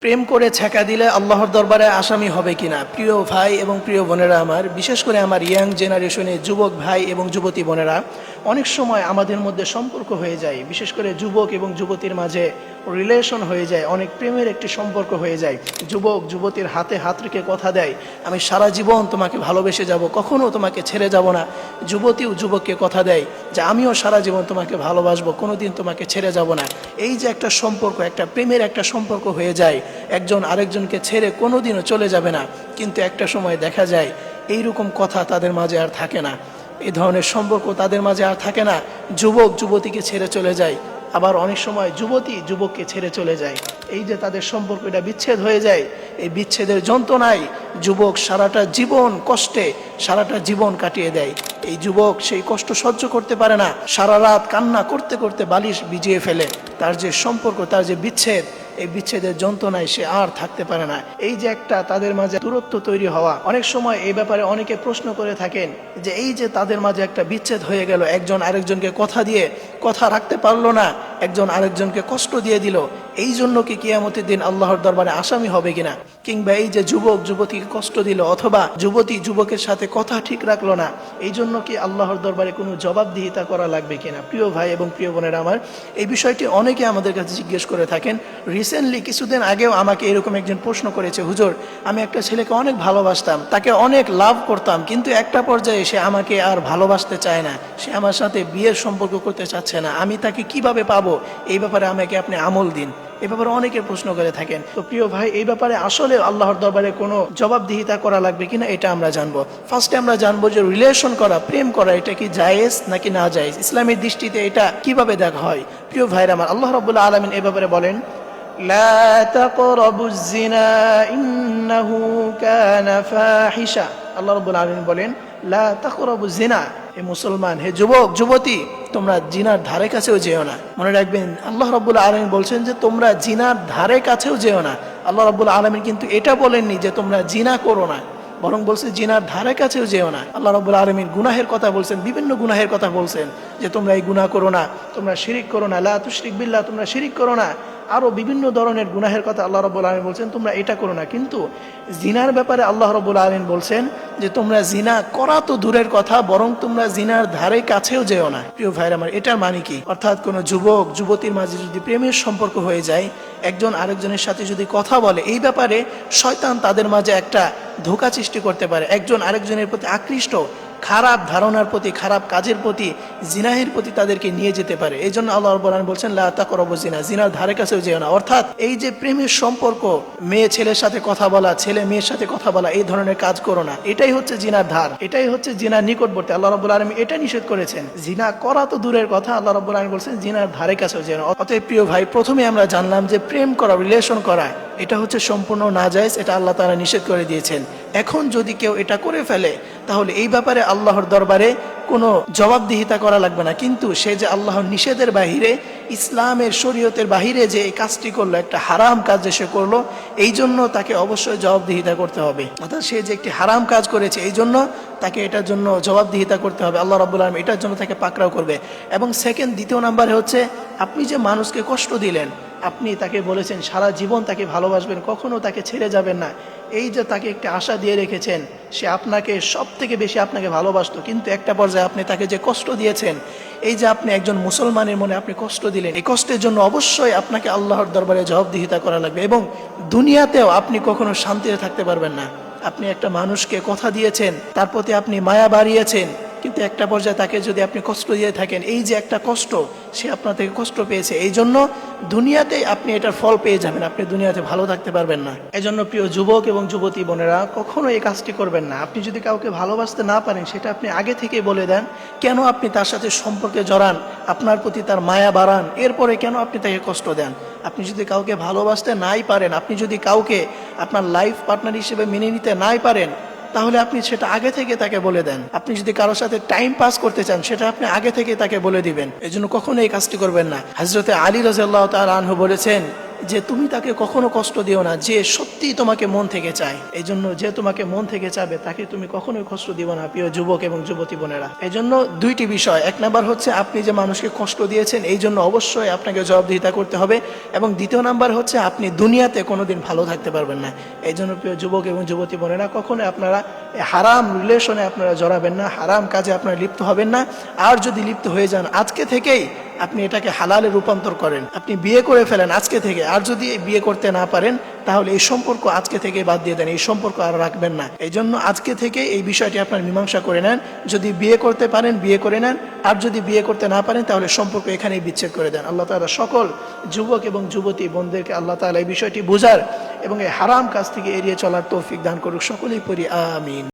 প্রেম করে ছ্যাঁকা দিলে আল্লাহর দরবারে আসামি হবে কিনা। প্রিয় ভাই এবং প্রিয় বোনেরা, আমার বিশেষ করে আমার ইয়াং জেনারেশনে যুবক ভাই এবং যুবতী বোনেরা, অনেক সময় আমাদের মধ্যে সম্পর্ক হয়ে যায়, বিশেষ করে যুবক এবং যুবতীর মাঝে রিলেশন হয়ে যায়, অনেক প্রেমের একটি সম্পর্ক হয়ে যায়। যুবক যুবতীর হাতে হাত রেখে কথা দেয়, আমি সারা জীবন তোমাকে ভালোবেসে যাব, কখনো তোমাকে ছেড়ে যাব না। যুবতীও যুবককে কথা দেয় যে আমিও সারা জীবন তোমাকে ভালোবাসবো, কোনোদিন তোমাকে ছেড়ে যাব না। এই যে একটা সম্পর্ক, একটা প্রেমের একটা সম্পর্ক হয়ে যায়, একজন আরেকজনকে ছেড়ে কোনোদিনও চলে যাবে না। কিন্তু একটা সময় দেখা যায় এইরকম কথা তাদের মাঝে আর থাকে না, এই ধরনের সম্পর্ক তাদের মাঝে আর থাকে না। যুবক যুবতীকে ছেড়ে চলে যায়, আবার অনেক সময় যুবতী যুবককে ছেড়ে চলে যায়। এই যে তাদের সম্পর্কটা বিচ্ছেদ হয়ে যায়, এই বিচ্ছেদের যন্ত্রণায় যুবক সারাটা জীবন কষ্টে সারাটা জীবন কাটিয়ে দেয়। এই যুবক সেই কষ্ট সহ্য করতে পারে না, সারা রাত কান্না করতে করতে বালিশ ভিজিয়ে ফেলে। তার যে সম্পর্ক, তার যে বিচ্ছেদ, এই বিচ্ছেদের যন্ত্রণায় সে আর থাকতে পারে না। এই যে একটা তাদের মাঝে দূরত্ব তৈরি হওয়া, অনেক সময় এই ব্যাপারে অনেকে প্রশ্ন করে থাকেন যে এই যে তাদের মাঝে একটা বিচ্ছেদ হয়ে গেল, একজন আরেকজনকে কথা দিয়ে কথা রাখতে পারলো না, একজন আরেকজনকে কষ্ট দিয়ে দিল, এই জন্য কি কিয়ামতের দিন আল্লাহর দরবারে আসামি হবে কিনা? কিংবা এই যে যুবক যুবতীকে কষ্ট দিল, অথবা যুবতী যুবকের সাথে কথা ঠিক রাখলো না, এই জন্য কি আল্লাহর দরবারে কোনো জবাবদিহিতা করা লাগবে কিনা? প্রিয় ভাই এবং প্রিয় বোনেরা আমার, এই বিষয়টি অনেকে আমাদের কাছে জিজ্ঞেস করে থাকেন। রিসেন্টলি কিছুদিন আগেও আমাকে এরকম একজন প্রশ্ন করেছে, হুজুর, আমি একটা ছেলেকে অনেক ভালোবাসতাম, তাকে অনেক লাভ করতাম, কিন্তু একটা পর্যায়ে সে আমাকে আর ভালোবাসতে চায় না, সে আমার সাথে বিয়ের সম্পর্ক করতে চাচ্ছে না, আমি তাকে কিভাবে পাবো? এই ব্যাপারে আমাকে আপনি আমল দিন। এ ব্যাপারে অনেকে প্রশ্ন করে থাকেন। তো প্রিয় ভাই, এই ব্যাপারে আসলে আল্লাহর দরবারে কোনো জবাবদিহিতা করা লাগবে কিনা, এটা আমরা জানবো। ফার্স্টে আমরা জানবো যে রিলেশন করা, প্রেম করা, এটা কি জায়েজ নাকি না জায়েজ, ইসলামের দৃষ্টিতে এটা কিভাবে দেখা হয়। প্রিয় ভাইরা আমার, আল্লাহ রাব্বুল আলামিন এ ব্যাপারে বলেন, লা তাকরাবুজ জিনা ইন্নাহু কানা ফাহিশা। আল্লাহ রাব্বুল আলামিন বলেন, লা তাকরাবুজ জিনা, হে মুসলমান, হে যুবক যুবতী, তোমরা জিনার ধারে কাছেও যেও না। মনে রাখবেন, আল্লাহ রাব্বুল আলামিন বলছেন যে তোমরা জিনার ধারে কাছেও যেও না। আল্লাহ রাব্বুল আলামিন কিন্তু এটা বলেননি যে তোমরা জিনা করো না, বরং বলছে জিনার ধারে কাছেও যেও না। আল্লাহ রাব্বুল আলামিন গুনাহের কথা বলছেন, বিভিন্ন গুনাহের কথা বলছেন যে তোমরা এই গুনাহ করো না, তোমরা শিরিক করো না, লা তুশরিক বিল্লাহ, তোমরা শিরিক করো না। আরো বিভিন্ন ধরনের গুনাহের কথা আল্লাহ রাব্বুল আলামিন বলছেন তোমরা এটা করো না। কিন্তু জিনার ব্যাপারে আল্লাহ রাব্বুল আলামিন বলছেন যে তোমরা জিনা করা তো দূরের কথা, বরং তোমরা জিনার ধারে কাছেও যেও না। প্রিয় ভাইরা আমার, এটার মানে কি? অর্থাৎ কোনো যুবক যুবতীর মাঝে যদি প্রেমের সম্পর্ক হয়ে যায়, একজন আরেকজনের সাথে যদি কথা বলে, এই ব্যাপারে শয়তান তাদের মাঝে একটা ধোঁকা সৃষ্টি করতে পারে, একজন আরেকজনের প্রতি আকৃষ্ট, খারাপ ধারণার প্রতি, খারাপ কাজের প্রতি, জিনাহের প্রতি তাদেরকে নিয়ে যেতে পারে। এই জন্য আল্লাহ রাব্বুল আলামিন বলছেন, লা তাকরাবু জিনা, জিনার ধারে কাছেও যেও না। অর্থাৎ এই যে প্রেমের সম্পর্ক, মেয়ে ছেলের সাথে কথা বলা, ছেলে মেয়ের সাথে কথা বলা, এই ধরনের কাজ করো না। এটাই হচ্ছে জিনার ধার, এটাই হচ্ছে জিনার নিকটবর্তী। আল্লাহ রাব্বুল আলামিন এটা নিষেধ করেছেন। জিনা করা তো দূরের কথা, আল্লাহ রাব্বুল আলামিন বলছেন জিনার ধারে কাছেও যেও না। অতএব প্রিয় ভাই, প্রথমে আমরা জানলাম যে প্রেম করা, রিলেশন করা, এটা হচ্ছে সম্পূর্ণ নাজায়েজ, এটা আল্লাহ তাআলা নিষেধ করে দিয়েছেন। এখন যদি কেউ এটা করে ফেলে, তাহলে এই ব্যাপারে আল্লাহর দরবারে কোনো জবাবদিহিতা করা লাগবে না। কিন্তু সে যে আল্লাহর নিষেধের বাহিরে, ইসলামের শরীয়তের বাহিরে যে এই কাজটি করলো, একটা হারাম কাজ যে সে করলো, এই জন্য তাকে অবশ্যই জবাবদিহিতা করতে হবে। অর্থাৎ সে যে একটি হারাম কাজ করেছে, এই জন্য তাকে এটার জন্য জবাবদিহিতা করতে হবে। আল্লাহ রাব্বুল আলামিন এটার জন্য তাকে পাকড়াও করবে। এবং সেকেন্ড, দ্বিতীয় নাম্বারে হচ্ছে, আপনি যে মানুষকে কষ্ট দিলেন, আপনি তাকে বলেছেন সারা জীবন তাকে ভালোবাসবেন, কখনো তাকে ছেড়ে যাবেন না, এই যে তাকে একটা আশা দিয়ে রেখেছেন, সে আপনাকে সব থেকে বেশি আপনাকে ভালোবাসতো, কিন্তু একটা পর্যায়ে আপনি তাকে যে কষ্ট দিয়েছেন, এই যে আপনি একজন মুসলমানের মনে আপনি কষ্ট দিলেন, এই কষ্টের জন্য অবশ্যই আপনাকে আল্লাহর দরবারে জবাবদিহিতা করা লাগবে। এবং দুনিয়াতেও আপনি কখনো শান্তিতে থাকতে পারবেন না। আপনি একটা মানুষকে কথা দিয়েছেন, তার প্রতি আপনি মায়া বাড়িয়েছেন, কিন্তু একটা পর্যায়ে তাকে যদি আপনি কষ্ট দিয়ে থাকেন, এই যে একটা কষ্ট, সে আপনার থেকে কষ্ট পেয়েছে, এই জন্য দুনিয়াতেই আপনি এটার ফল পেয়ে যাবেন, আপনি দুনিয়াতে ভালো থাকতে পারবেন না। এই জন্য প্রিয় যুবক এবং যুবতী বোনেরা, কখনো এই কাজটি করবেন না। আপনি যদি কাউকে ভালোবাসতে না পারেন, সেটা আপনি আগে থেকেই বলে দেন। কেন আপনি তার সাথে সম্পর্কে জড়ান, আপনার প্রতি তার মায়া বাড়ান, এরপরে কেন আপনি তাকে কষ্ট দেন? আপনি যদি কাউকে ভালোবাসতে নাই পারেন, আপনি যদি কাউকে আপনার লাইফ পার্টনার হিসেবে মেনে নিতে নাই পারেন, তাহলে আপনি সেটা আগে থেকে তাকে বলে দেন। আপনি যদি কারোর সাথে টাইম পাস করতে চান, সেটা আপনি আগে থেকে তাকে বলে দিবেন। এই জন্য কখনো এই কাজটি করবেন না। হযরতে আলী রাদিয়াল্লাহু তাআলা আনহু বলেছেন যে তুমি তাকে কখনো কষ্ট দিও না যে সত্যিই তোমাকে মন থেকে চায়। এই জন্য যে তোমাকে মন থেকে চাবে তাকে তুমি কখনোই কষ্ট দিও না প্রিয় যুবক এবং যুবতী বোনেরা। এই জন্য দুইটি বিষয়, এক নাম্বার হচ্ছে আপনি যে মানুষকে কষ্ট দিয়েছেন এই জন্য অবশ্যই আপনাকে জবাবদিহিতা করতে হবে, এবং দ্বিতীয় নাম্বার হচ্ছে আপনি দুনিয়াতে কোনোদিন ভালো থাকতে পারবেন না। এই জন্য প্রিয় যুবক এবং যুবতী বোনেরা, কখনোই আপনারা হারাম রিলেশনে আপনারা জড়াবেন না, হারাম কাজে আপনারা লিপ্ত হবেন না। আর যদি লিপ্ত হয়ে যান আজকে থেকেই আপনি এটাকে হালালে রূপান্তর করেন, আপনি বিয়ে করে ফেলেন আজকে থেকে। আর যদি বিয়ে করতে না পারেন তাহলে এই সম্পর্ক আজকে থেকে বাদ দিয়ে দেন, এই সম্পর্ক আর রাখবেন না। এই জন্য আজকে থেকে এই বিষয়টি আপনার মীমাংসা করে নেন। যদি বিয়ে করতে পারেন বিয়ে করে নেন, আর যদি বিয়ে করতে না পারেন তাহলে সম্পর্ক এখানেই বিচ্ছেদ করে দেন। আল্লাহ তাআলা সকল যুবক এবং যুবতী বোনদেরকে আল্লাহ তাআলা এই বিষয়টি বোঝার এবং এই হারাম কাজ থেকে এড়িয়ে চলার তৌফিক দান করুক। সকলেই পড়ি আমিন।